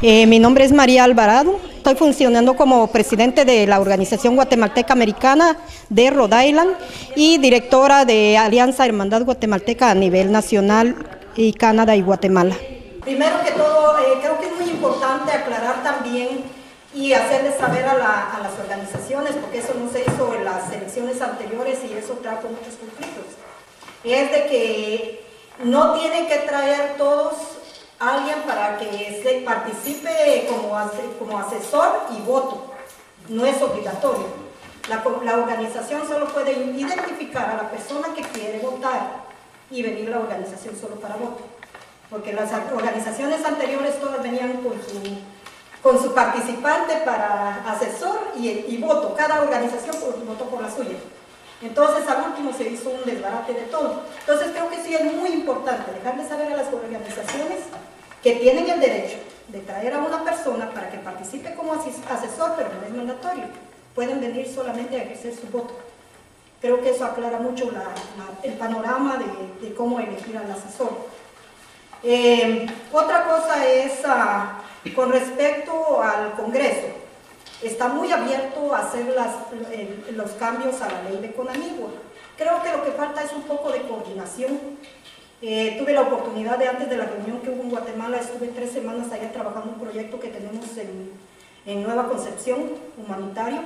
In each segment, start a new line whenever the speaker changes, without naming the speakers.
Mi nombre es María Alvarado, estoy funcionando como presidente de la Organización Guatemalteca Americana de Rhode Island y directora de Alianza Hermandad Guatemalteca a nivel nacional y Canadá y Guatemala.
Primero que todo, creo que es muy importante aclarar también y hacerles saber a las organizaciones, porque eso no se hizo en las elecciones anteriores y eso trajo muchos conflictos, es de que no tienen que traer todos a alguien para que se participe como asesor y voto, no es obligatorio. La organización solo puede identificar a la persona que quiere votar y venir a la organización solo para voto, porque las organizaciones anteriores todas venían con su participante para asesor y voto, cada organización votó por la suya. Entonces al último se hizo un desbarate de todo. Entonces creo que sí es muy importante dejarles saber a las organizaciones que tienen el derecho de traer a una persona para que participe como asesor, pero no es mandatorio. Pueden venir solamente a ejercer su voto. Creo que eso aclara mucho el panorama de cómo elegir al asesor. Otra cosa es con respecto al Congreso. Está muy abierto a hacer los cambios a la ley de Conamigua. Creo que lo que falta es un poco de coordinación. Tuve la oportunidad antes de la reunión que hubo en Guatemala, estuve 3 semanas allá trabajando un proyecto que tenemos en Nueva Concepción, humanitario,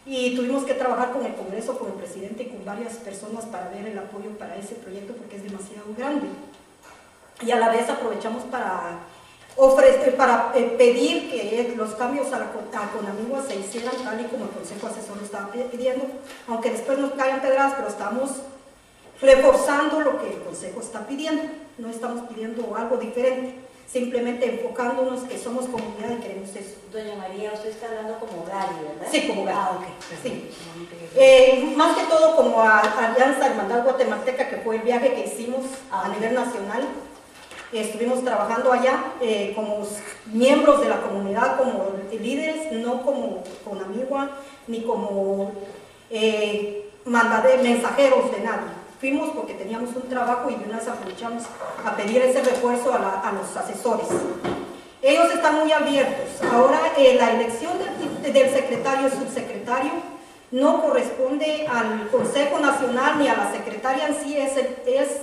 y tuvimos que trabajar con el Congreso, con el presidente y con varias personas para ver el apoyo para ese proyecto porque es demasiado grande. Y a la vez aprovechamos para pedir que los cambios a Conamigua se hicieran tal y como el Consejo Asesor estaba pidiendo, aunque después nos caen pedradas, pero estamos reforzando lo que el Consejo está pidiendo, no estamos pidiendo algo diferente, simplemente enfocándonos que somos comunidad y queremos eso.
Doña María, usted está hablando como Gary, ¿verdad?
Sí, como Gary.
Ah, ok.
Sí. Más que todo como Alianza Hermandad Guatemalteca, que fue el viaje que hicimos a nivel nacional. Estuvimos trabajando allá como miembros de la comunidad, como líderes, no como Conamigua, ni como mensajeros de nadie. Fuimos porque teníamos un trabajo y de una vez aprovechamos a pedir ese refuerzo a los asesores. Ellos están muy abiertos. Ahora la elección del secretario y subsecretario no corresponde al Consejo Nacional ni a la secretaria en sí, es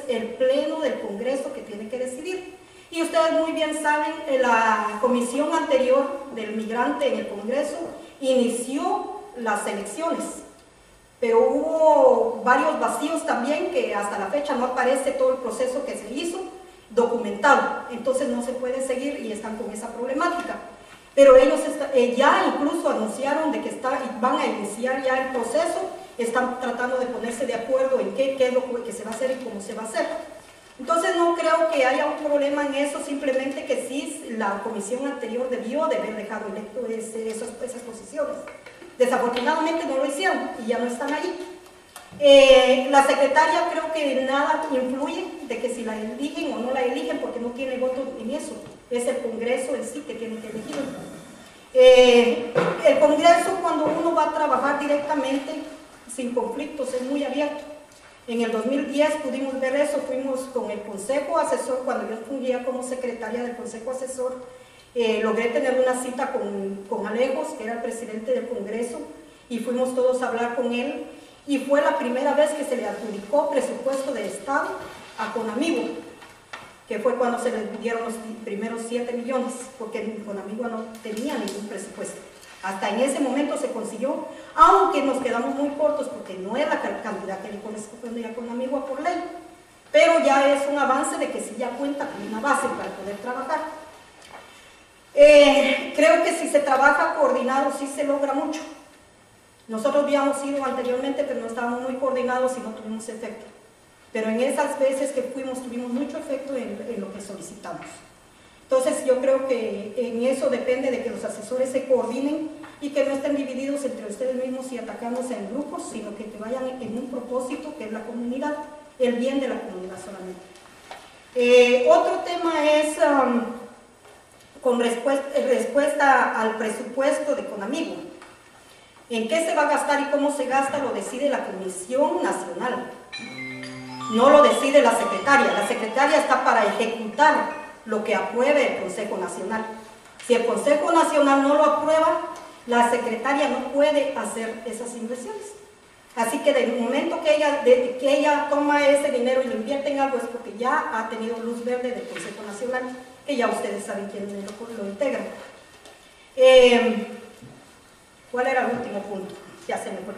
el pleno del Congreso que tiene que decidir. Y ustedes muy bien saben, la comisión anterior del migrante en el Congreso inició las elecciones, pero hubo varios vacíos también que hasta la fecha no aparece todo el proceso que se hizo documentado, entonces no se puede seguir y están con esa problemática. Pero ellos ya incluso anunciaron de que van a iniciar ya el proceso, están tratando de ponerse de acuerdo en qué es lo que se va a hacer y cómo se va a hacer. Entonces no creo que haya un problema en eso, simplemente que sí la comisión anterior debió de haber dejado electo esas posiciones. Desafortunadamente no lo hicieron y ya no están ahí. La secretaria creo que nada influye de que si la eligen o no la eligen porque no tiene voto en eso. Es el Congreso en sí que tiene que elegir. El Congreso, cuando uno va a trabajar directamente, sin conflictos, es muy abierto. En el 2010 pudimos ver eso, fuimos con el Consejo Asesor, cuando yo fungía como secretaria del Consejo Asesor, logré tener una cita con Alejos, que era el presidente del Congreso, y fuimos todos a hablar con él, y fue la primera vez que se le adjudicó presupuesto de Estado a Conamigua, que fue cuando se les dieron los primeros 7 millones, porque Conamigua no tenía ningún presupuesto. Hasta en ese momento se consiguió, aunque nos quedamos muy cortos porque no es la cantidad que le corresponde a Conamigua por ley, pero ya es un avance de que sí ya cuenta con una base para poder trabajar. Creo que si se trabaja coordinado sí se logra mucho. Nosotros habíamos ido anteriormente, pero no estábamos muy coordinados y no tuvimos efecto. Pero en esas veces que fuimos tuvimos mucho efecto en lo que solicitamos. Entonces yo creo que en eso depende de que los asesores se coordinen y que no estén divididos entre ustedes mismos y atacándose en grupos, sino que vayan en un propósito que es la comunidad, el bien de la comunidad solamente. Otro tema es con respuesta al presupuesto de Conamigua. ¿En qué se va a gastar y cómo se gasta? Lo decide la Comisión Nacional. No lo decide la secretaria. La secretaria está para ejecutar lo que apruebe el Consejo Nacional. Si el Consejo Nacional no lo aprueba, la secretaria no puede hacer esas inversiones. Así que del momento que ella toma ese dinero y lo invierte en algo es porque ya ha tenido luz verde del Consejo Nacional, que ya ustedes saben quiénes lo integran. ¿Cuál era el último punto? Ya se me fue.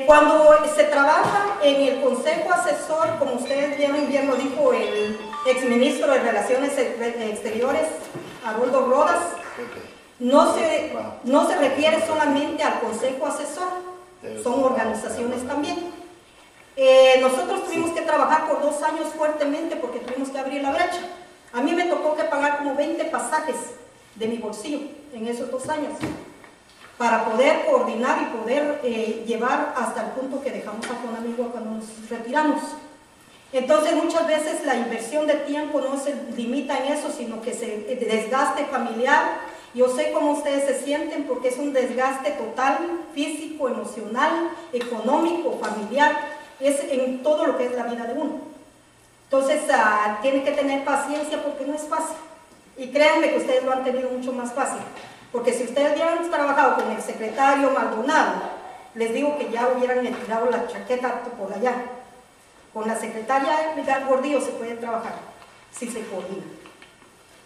Cuando se trabaja en el Consejo Asesor, como ustedes bien lo dijo el exministro de Relaciones Exteriores, Haroldo Rodas, no se refiere solamente al Consejo Asesor, son organizaciones también. Nosotros tuvimos que trabajar por 2 años fuertemente porque tuvimos que abrir la brecha. A mí me tocó que pagar como 20 pasajes de mi bolsillo en esos 2 años para poder coordinar y poder llevar hasta el punto que dejamos a Conamigua cuando nos retiramos. Entonces muchas veces la inversión de tiempo no se limita en eso, sino que se desgaste familiar. Yo sé cómo ustedes se sienten porque es un desgaste total, físico, emocional, económico, familiar, es en todo lo que es la vida de uno. Entonces tienen que tener paciencia porque no es fácil. Y créanme que ustedes lo han tenido mucho más fácil. Porque si ustedes hubieran trabajado con el secretario Maldonado, les digo que ya hubieran tirado la chaqueta por allá. Con la secretaria Gordillo se puede trabajar, si se coordina.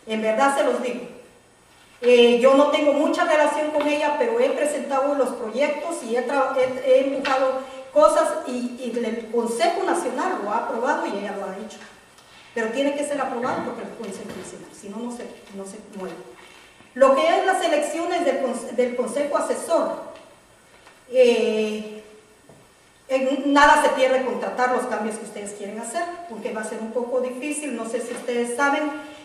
En verdad se los digo. Yo no tengo mucha relación con ella, pero he presentado los proyectos y he empujado cosas y el Consejo Nacional lo ha aprobado y ella lo ha hecho. Pero tiene que ser aprobado porque el Consejo Nacional, si no, no se mueve. Lo que es las elecciones del Consejo Asesor, nada se pierde con tratar los cambios que ustedes quieren hacer, porque va a ser un poco difícil. No sé si ustedes saben,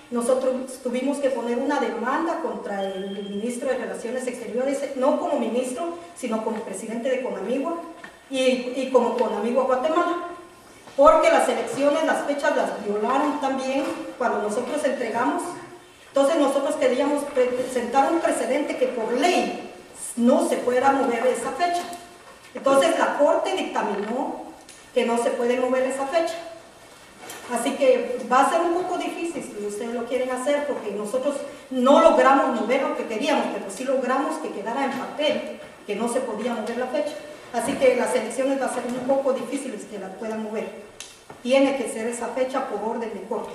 nosotros tuvimos que poner una demanda contra el ministro de Relaciones Exteriores, no como ministro, sino como presidente de Conamigua y como Conamigua Guatemala, porque las elecciones, las fechas las violaron también cuando nosotros entregamos. Entonces nosotros queríamos presentar un precedente que por ley no se pueda mover esa fecha. Entonces la Corte dictaminó que no se puede mover esa fecha. Así que va a ser un poco difícil si ustedes lo quieren hacer, porque nosotros no logramos mover lo que queríamos, pero sí logramos que quedara en papel que no se podía mover la fecha. Así que las elecciones va a ser un poco difíciles que las puedan mover. Tiene que ser esa fecha por orden de Corte.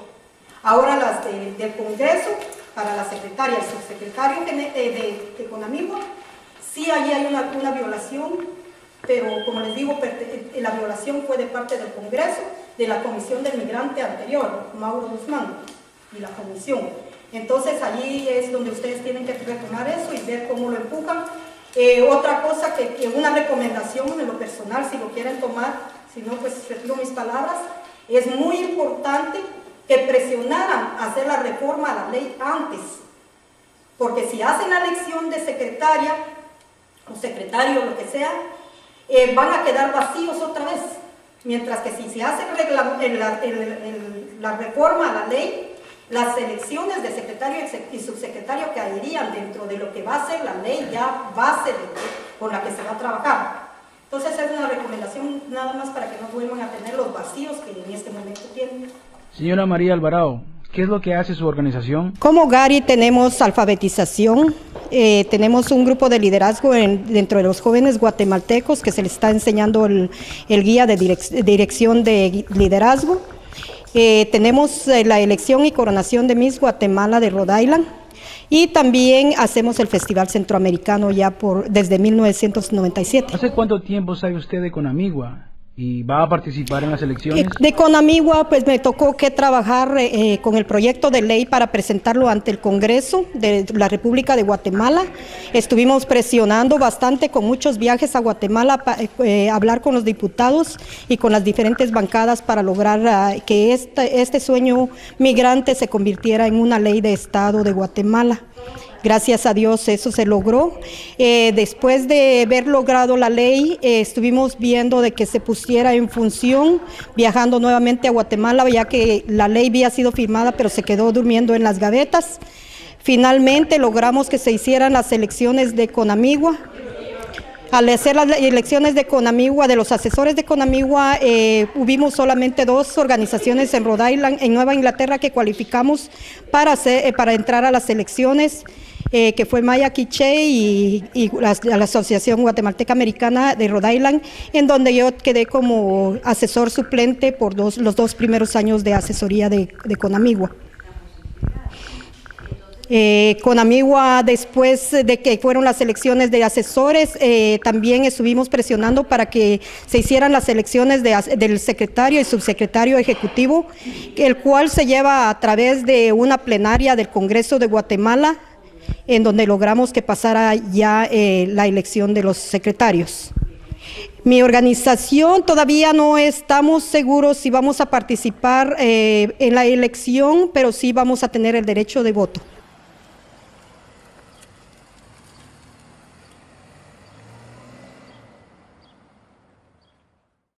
Ahora las del Congreso, para la secretaria y subsecretario de Conamigua, sí allí hay una violación, pero como les digo, la violación fue de parte del Congreso, de la Comisión del Migrante anterior, Mauro Guzmán, y la Comisión. Entonces allí es donde ustedes tienen que retomar eso y ver cómo lo empujan. Otra cosa, que una recomendación en lo personal, si lo quieren tomar, si no, pues retiro mis palabras, es muy importante que presionaran a hacer la reforma a la ley antes, porque si hacen la elección de secretaria o secretario, lo que sea, van a quedar vacíos otra vez, mientras que si se hace la reforma a la ley, las elecciones de secretario y subsecretario caerían dentro de lo que va a ser la ley ya base con la que se va a trabajar. Entonces es una recomendación nada más para que no vuelvan a tener los vacíos que en este momento tienen.
Señora María Alvarado, ¿qué es lo que hace su organización?
Como Gari tenemos alfabetización, tenemos un grupo de liderazgo dentro de los jóvenes guatemaltecos que se les está enseñando el guía de dirección de liderazgo. Tenemos la elección y coronación de Miss Guatemala de Rhode Island y también hacemos el Festival Centroamericano ya desde 1997.
¿Hace cuánto tiempo sabe usted de Conamigua? ¿Y va a participar en las elecciones?
De Conamigua, pues me tocó que trabajar con el proyecto de ley para presentarlo ante el Congreso de la República de Guatemala. Estuvimos presionando bastante con muchos viajes a Guatemala para hablar con los diputados y con las diferentes bancadas para lograr que este sueño migrante se convirtiera en una ley de Estado de Guatemala. Gracias a Dios eso se logró. Después de haber logrado la ley, estuvimos viendo de que se pusiera en función, viajando nuevamente a Guatemala, ya que la ley había sido firmada, pero se quedó durmiendo en las gavetas. Finalmente logramos que se hicieran las elecciones de Conamigua. Al hacer las elecciones de Conamigua, de los asesores de Conamigua, hubimos solamente 2 organizaciones en Rhode Island, en Nueva Inglaterra, que cualificamos para entrar a las elecciones, que fue Maya Quiche y la Asociación Guatemalteca Americana de Rhode Island, en donde yo quedé como asesor suplente por los 2 primeros años de asesoría de Conamigua. Conamigua, después de que fueron las elecciones de asesores, también estuvimos presionando para que se hicieran las elecciones del secretario y subsecretario ejecutivo, el cual se lleva a través de una plenaria del Congreso de Guatemala, en donde logramos que pasara ya la elección de los secretarios. Mi organización todavía no estamos seguros si vamos a participar en la elección, pero sí vamos a tener el derecho de voto.